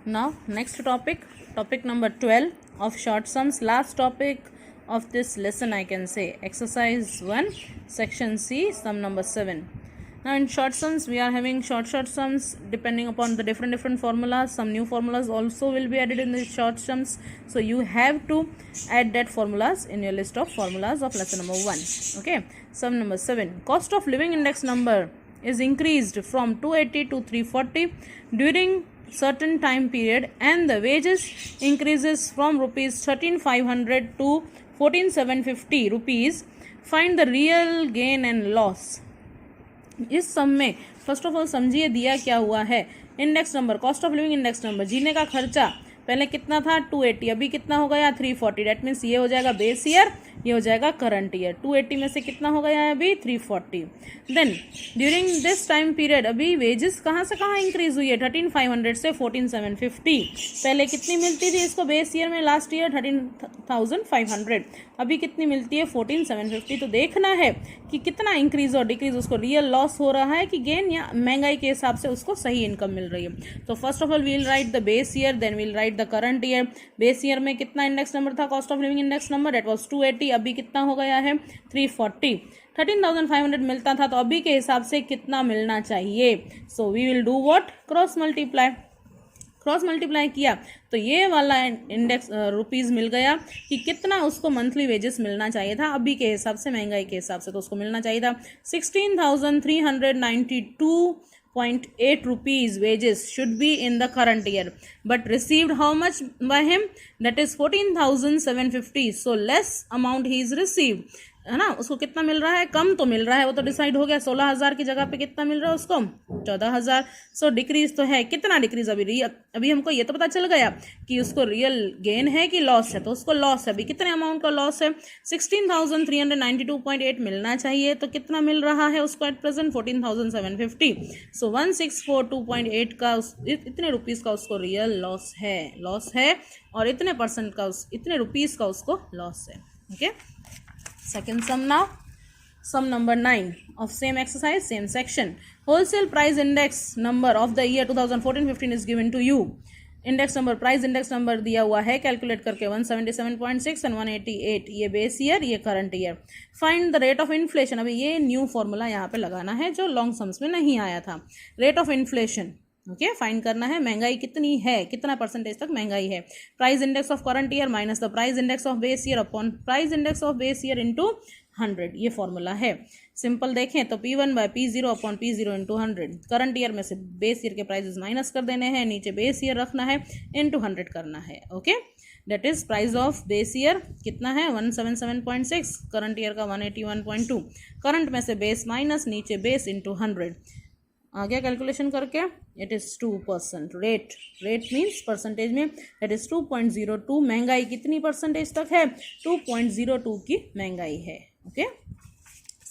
Now next topic number 12 of short sums, last topic of this lesson I can say, exercise 1 section C, sum number 7. Now in short sums we are having short sums depending upon the different formulas. Some new formulas also will be added in the short sums, so you have to add that formulas in your list of formulas of lesson number 1. Okay, sum number 7, cost of living index number is increased from 280 to 340 during certain time period, and the wages increases from rupees 13,500 to 14,750 rupees. Find the real gain and loss. इस सम में first of all समझिए दिया क्या हुआ है. Index number, cost of living index number, जीने का खर्चा पहले कितना था 280, अभी कितना हो गया 340. डेट मीन्स ये हो जाएगा बेस ईयर, ये हो जाएगा करंट ईयर. 280 में से कितना हो गया है अभी 340. Then during this time period अभी वेजेस कहाँ से कहाँ इंक्रीज हुई है, 13,500 से 14,750. पहले कितनी मिलती थी इसको बेस ईयर में, लास्ट ईयर 13,500, अभी कितनी मिलती है 14,750. तो देखना है कि कितना इंक्रीज और डिक्रीज, उसको रियल लॉस हो रहा है कि गेन, या महंगाई के हिसाब से उसको सही इनकम मिल रही है. तो first of all we'll write the base year, then we'll write the current year. Base year में कितना इंडेक्स नंबर था, cost of living index number, that was 280, अभी कितना हो गया है 340. 13,500 मिलता था, तो अभी के हिसाब से कितना मिलना चाहिए. So we will do what, cross multiply किया तो ये वाला इंडेक्स रुपीस मिल गया कि कितना उसको मंथली वेजेस मिलना चाहिए था अभी के हिसाब से, महंगाई के हिसाब से. तो उसको मिलना चाहिए था 16,392.8 rupees wages should be in the current year, but received how much by him, that is 14,750. so less amount he is received, है ना. उसको कितना मिल रहा है, कम तो मिल रहा है, वो तो डिसाइड हो गया. 16,000 की जगह पे कितना मिल रहा है उसको 14,000. सो डिक्रीज तो है, कितना डिक्रीज अभी हमको ये तो पता चल गया कि उसको रियल गेन है कि लॉस है. तो उसको लॉस है, अभी कितने अमाउंट का लॉस है 16,392.8 मिलना चाहिए, तो कितना मिल रहा है उसको एट प्रेजेंट 14,750. सो 1,642.8 का इतने रुपीस का उसको रियल लॉस है और इतने परसेंट का इतने रुपीस का उसको लॉस है. Okay, second sum now, sum number 9 of same exercise, same section. Wholesale price index number of the year 2014-15 is given to you. Index number, price index number दिया हुआ है कैलकुलेट करके 177.6 and 188, ये base year, ये current year. Find the rate of inflation, अभी ये new formula यहाँ पे लगाना है जो लॉन्ग सम्स में नहीं आया था. Rate of inflation okay find करना है, महंगाई कितनी है, कितना परसेंटेज तक महंगाई है. Price index of current year minus the price index of base year upon price index of base year into 100, ये फॉर्मूला है. सिंपल देखें तो P1 by P0 upon P0 into 100. Current year में से बेस ईयर के prices minus कर देने हैं, नीचे बेस ईयर रखना है, इंटू 100 करना है. Okay, that is price of base year कितना है 177.6, करंट ईयर का 181.2. करंट में से बेस माइनस, नीचे बेस इंटू 100. आ गया कैलकुलेशन करके, it is 2%. Rate means percentage में, दैट इज 2.02. महंगाई कितनी परसेंटेज तक है 2.02 की महंगाई है. Okay,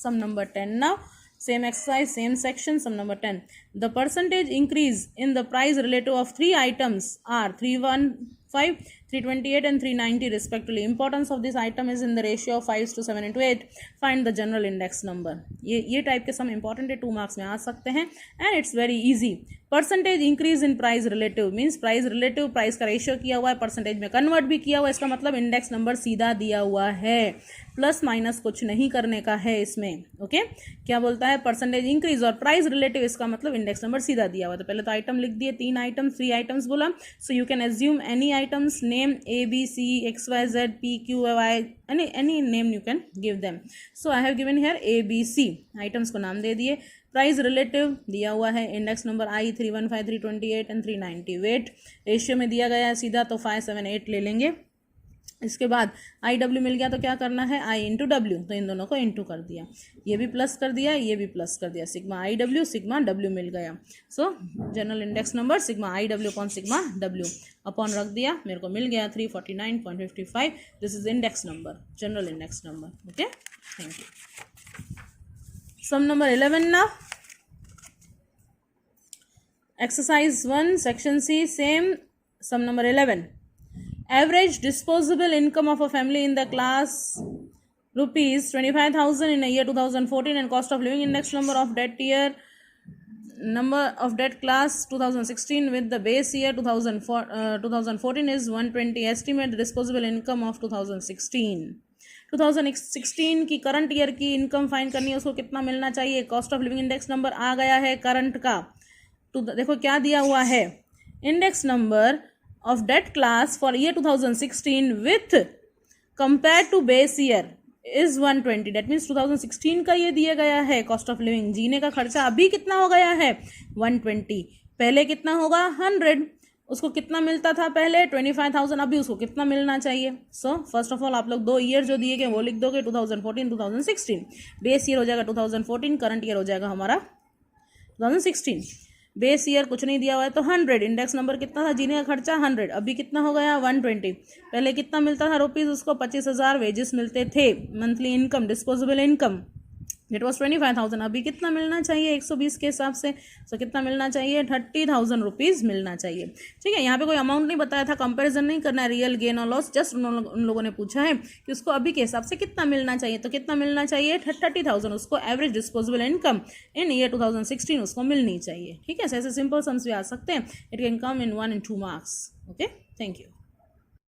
sum number 10 now, same exercise, same section, sum number 10. The percentage increase in the price relative of three items are 315, 328 and 390 respectively. Importance of this item is in the ratio of 5:7:8. Find the general index number. ये type के some important है, 2 marks में आ सकते हैं and it's very easy. Percentage increase in price relative means price relative, price का ratio किया हुआ है, परसेंटेज में कन्वर्ट भी किया हुआ है, इसका मतलब इंडेक्स नंबर सीधा दिया हुआ है, प्लस माइनस कुछ नहीं करने का है इसमें. ओके, क्या बोलता है परसेंटेज इंक्रीज और प्राइस रिलेटिव, इसका मतलब इंडेक्स नंबर सीधा दिया हुआ है. तो पहले तो आइटम लिख दिए, 3 आइटम्स 3 आइटम्स बोला. So you can assume any items, name ABC, XYZ, PQY, any name you can give them. So I have given here ABC, items को नाम दे दिए. प्राइस रिलेटिव दिया हुआ है, index number I 315, 328 and 390. Weight ratio में दिया गया है सीधा, तो 578 ले लेंगे. इसके बाद IW मिल गया तो क्या करना है I इंटू W, तो इन दोनों को इंटू कर दिया, ये भी प्लस कर दिया, ये भी प्लस कर दिया, सिग्मा IW सिग्मा W मिल गया. So general index number sigma IW upon sigma W upon रख दिया, मेरे को मिल गया 349.55. This is index number, general index number. Okay, thank you. Sum number 11 ना, exercise 1 section C, same sum number 11. Average disposable income of a family in the class rupees 25,000 in the year 2014 and cost of living index number of that year number of debt class 2016 with the base year 2014 is 120. Estimate the disposable income of 2016. 2016 की current year की income find करनी है, उसको कितना मिलना चाहिए। Cost of living index number आ गया है करंट का, तो देखो क्या दिया हुआ है, index number of that class for year 2016 with compare to base year is 120। That means 2016 का ये दिया गया है कॉस्ट ऑफ लिविंग, जीने का खर्चा अभी कितना हो गया है 120, पहले कितना होगा 100, उसको कितना मिलता था पहले 25,000, अभी उसको कितना मिलना चाहिए। सो फर्स्ट ऑफ ऑल आप लोग 2 ईयर जो दिए गए वो लिख दोगे 2014 2016, बेस ईयर हो जाएगा 2014, करंट ईयर हो जाएगा हमारा 2016। बेस ईयर कुछ नहीं दिया हुआ है तो 100, इंडेक्स नंबर कितना था, जीने का खर्चा 100, अभी कितना हो गया 120, पहले कितना मिलता था रुपीज़, उसको 25,000 वेजेस मिलते थे, monthly income disposable income it was 25,000, अभी कितना मिलना चाहिए 120 के हिसाब से, सो कितना मिलना चाहिए 30,000 रुपीज़ मिलना चाहिए। ठीक है, यहाँ पे कोई अमाउंट नहीं बताया था, कंपैरिजन नहीं करना है रियल गेन और लॉस, जस्ट उन लोगों ने पूछा है कि उसको अभी के हिसाब से कितना मिलना चाहिए, तो कितना मिलना चाहिए 30,000, उसको average disposable income in year 2016 उसको मिलनी चाहिए। ठीक है, ऐसे सिंपल सम्स भी आ सकते हैं, it can come in 1 and 2 marks. Okay, thank you.